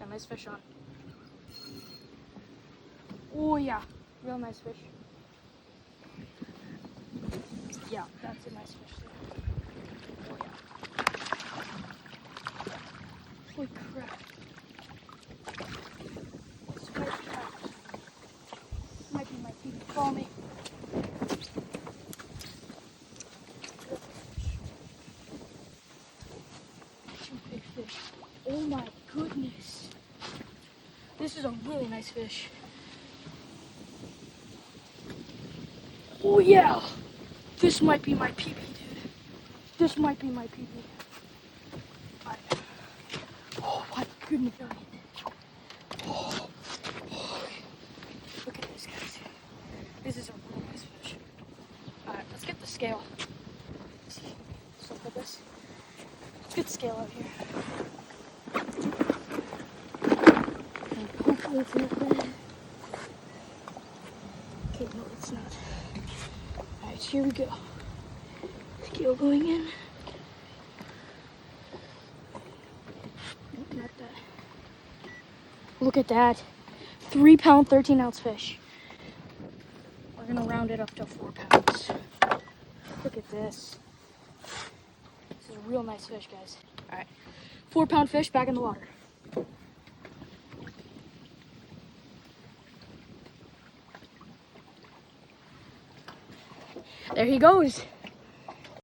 a nice fish on. Oh yeah, real nice fish. Yeah, that's a nice fish there. Oh yeah. Holy crap. This might be my feet. Follow me. Two big fish. Oh my goodness. This is a really nice fish. Oh yeah. This might be my PB, dude. This might be my PB. Oh my goodness. Oh. Look at this, guys. This is a real nice fish. Alright, let's get the scale. Let's see. So look at this. Let's get the scale out here. Hopefully it's not bad. Okay, no, it's not. Alright, here we go. Scale going in. Nope, not that. Look at that. 3 pound, 13 ounce fish. We're gonna round it up to 4 pounds. Look at this. This is a real nice fish, guys. All right, 4 pound fish back in the water. There he goes.